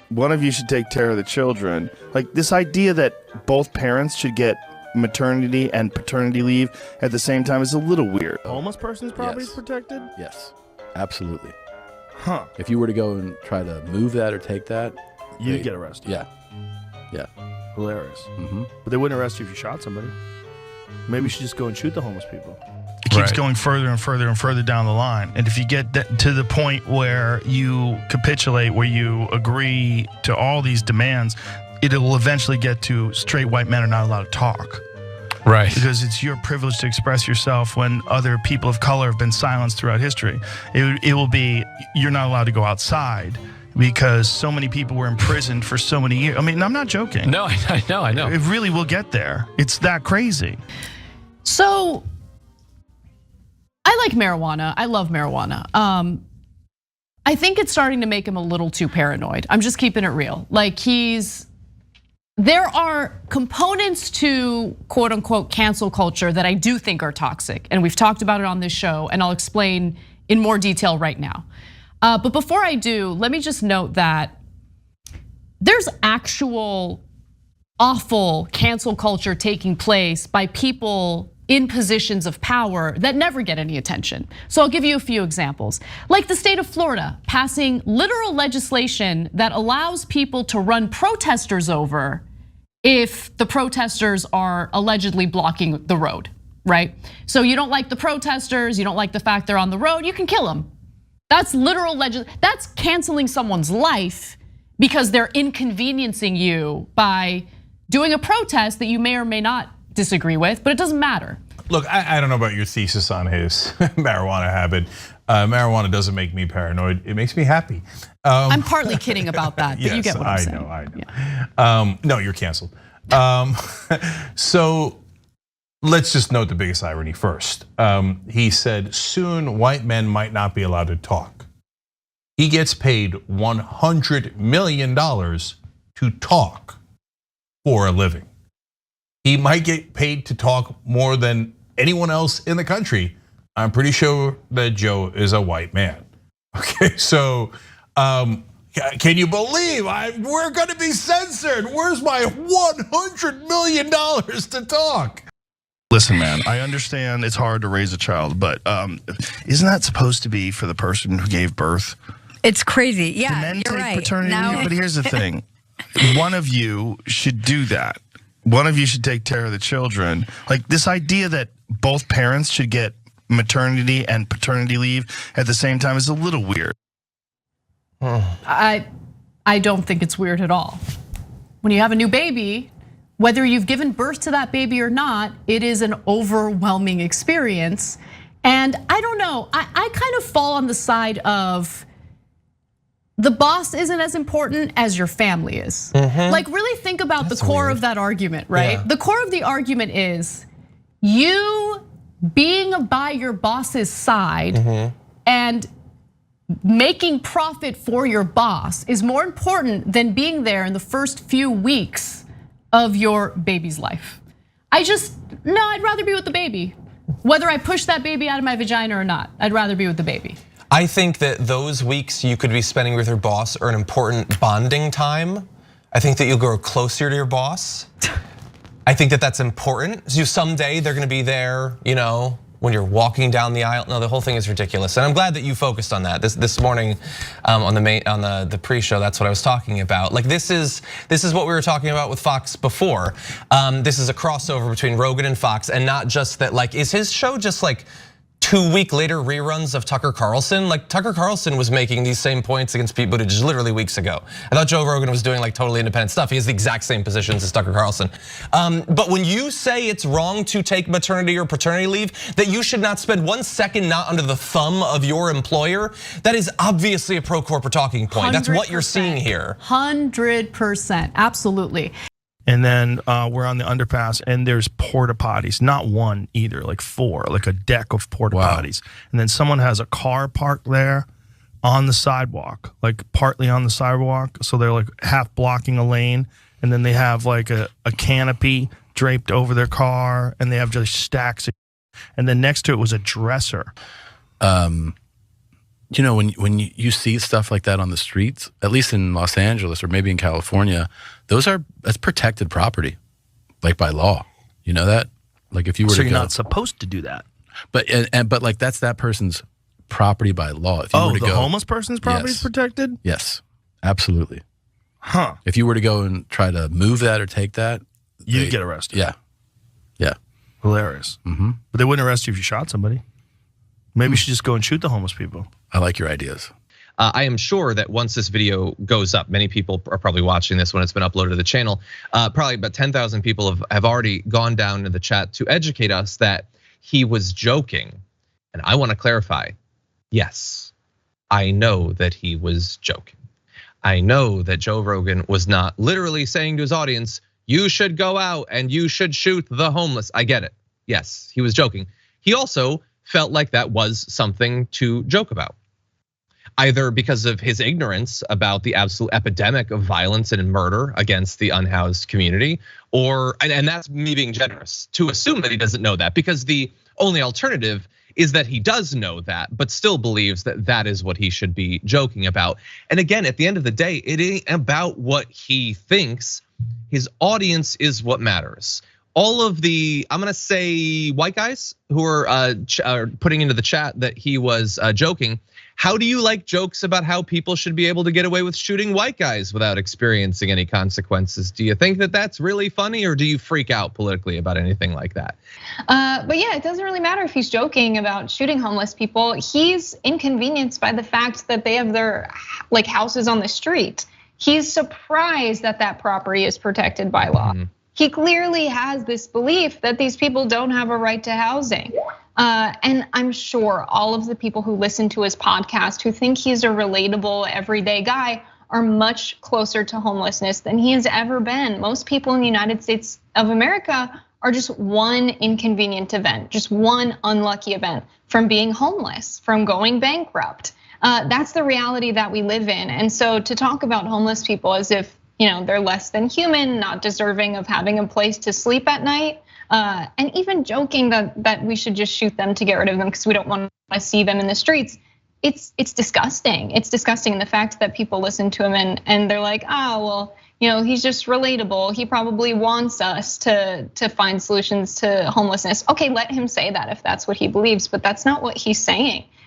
One of you should take care of the children. Like this idea that both parents should get maternity and paternity leave at the same time is a little weird. Homeless person's property is protected? Yes, absolutely. Huh. If you were to go and try to move that or take that, You'd get arrested. Yeah. Yeah. Hilarious. Mm-hmm. But they wouldn't arrest you if you shot somebody. Maybe you should just go and shoot the homeless people. It keeps going further and further and further down the line. And if you get to the point where you capitulate, where you agree to all these demands, it will eventually get to straight white men are not allowed to talk. Right. Because it's your privilege to express yourself when other people of color have been silenced throughout history. It will be, you're not allowed to go outside because so many people were imprisoned for so many years. I mean, I'm not joking. No, I know. It really will get there. It's that crazy. So, I like marijuana. I love marijuana. I think it's starting to make him a little too paranoid. I'm just keeping it real. Like there are components to quote unquote cancel culture that I do think are toxic. And we've talked about it on this show, and I'll explain in more detail right now. But before I do, let me just note that there's actual awful cancel culture taking place by people in positions of power that never get any attention. So I'll give you a few examples. Like the state of Florida passing literal legislation that allows people to run protesters over if the protesters are allegedly blocking the road, right? So you don't like the protesters, you don't like the fact they're on the road, you can kill them. That's literal that's canceling someone's life because they're inconveniencing you by doing a protest that you may or may not disagree with, but it doesn't matter. Look, I don't know about your thesis on his marijuana habit. Marijuana doesn't make me paranoid, it makes me happy. I'm partly kidding about that, but yes, you get what I'm saying. I know. Yeah. No, you're canceled. So let's just note the biggest irony first. He said soon white men might not be allowed to talk. He gets paid $100 million to talk for a living. He might get paid to talk more than anyone else in the country. I'm pretty sure that Joe is a white man. Okay, so can you believe we're gonna be censored? Where's my $100 million to talk? Listen, man, I understand it's hard to raise a child, but isn't that supposed to be for the person who gave birth? It's crazy, yeah, The men you're take right. paternity Now- leave, but here's the thing. One of you should do that. One of you should take care of the children. Like this idea that both parents should get maternity and paternity leave at the same time is a little weird. I don't think it's weird at all. When you have a new baby, whether you've given birth to that baby or not, it is an overwhelming experience. And I don't know, I kind of fall on the side of the boss isn't as important as your family is. Like really think about the core of that argument, right? Yeah. The core of the argument is you being by your boss's side and making profit for your boss is more important than being there in the first few weeks of your baby's life. I'd rather be with the baby. Whether I push that baby out of my vagina or not, I'd rather be with the baby. I think that those weeks you could be spending with your boss are an important bonding time. I think that you'll grow closer to your boss. I think that that's important. So someday they're gonna be there, when you're walking down the aisle. No, the whole thing is ridiculous. And I'm glad that you focused on that. This morning on the pre-show, that's what I was talking about. Like this is what we were talking about with Fox before. This is a crossover between Rogan and Fox, and not just that, like, is his show just like 2 week later reruns of Tucker Carlson? Like Tucker Carlson was making these same points against Pete Buttigieg literally weeks ago. I thought Joe Rogan was doing like totally independent stuff. He has the exact same positions as Tucker Carlson. But when you say it's wrong to take maternity or paternity leave, that you should not spend 1 second not under the thumb of your employer, that is obviously a pro-corporate talking point. That's what you're seeing here. 100%, absolutely. And then we're on the underpass and there's porta potties, not one either, like 4, like a deck of porta potties. And then someone has a car parked there on the sidewalk, like partly on the sidewalk. So they're like half blocking a lane. And then they have like a canopy draped over their car and they have just stacks. And then next to it was a dresser. you know, when you see stuff like that on the streets, at least in Los Angeles or maybe in California, that's protected property, like by law. You know that? Like if you were So to you're go, not supposed to do that. but like that's that person's property by law. If you were to the go, homeless person's property is Yes. protected? Yes, absolutely. Huh. If you were to go and try to move that or take that, You'd get arrested. Yeah. Hilarious. Mm-hmm. But they wouldn't arrest you if you shot somebody. Maybe you should just go and shoot the homeless people. I like your ideas. I am sure that once this video goes up, many people are probably watching this when it's been uploaded to the channel. Probably about 10,000 people have already gone down to the chat to educate us that he was joking. And I want to clarify, yes, I know that he was joking. I know that Joe Rogan was not literally saying to his audience, you should go out and you should shoot the homeless. I get it. Yes, he was joking. He also felt like that was something to joke about, either because of his ignorance about the absolute epidemic of violence and murder against the unhoused community, and that's me being generous to assume that he doesn't know that, because the only alternative is that he does know that, but still believes that that is what he should be joking about. And again, at the end of the day, it ain't about what he thinks. His audience is what matters. All of the, I'm gonna say, white guys who are putting into the chat that he was joking. How do you like jokes about how people should be able to get away with shooting white guys without experiencing any consequences? Do you think that that's really funny, or do you freak out politically about anything like that? But yeah, it doesn't really matter if he's joking about shooting homeless people. He's inconvenienced by the fact that they have their houses on the street. He's surprised that that property is protected by law. He clearly has this belief that these people don't have a right to housing. And I'm sure all of the people who listen to his podcast, who think he's a relatable, everyday guy, are much closer to homelessness than he has ever been. Most people in the United States of America are just one inconvenient event, just one unlucky event from being homeless, from going bankrupt. That's the reality that we live in. And so to talk about homeless people as if they're less than human, not deserving of having a place to sleep at night, and even joking that we should just shoot them to get rid of them because we don't want to see them in the streets. It's disgusting. It's disgusting. And the fact that people listen to him and they're like, well, he's just relatable. He probably wants us to find solutions to homelessness. Okay, let him say that if that's what he believes, but that's not what he's saying.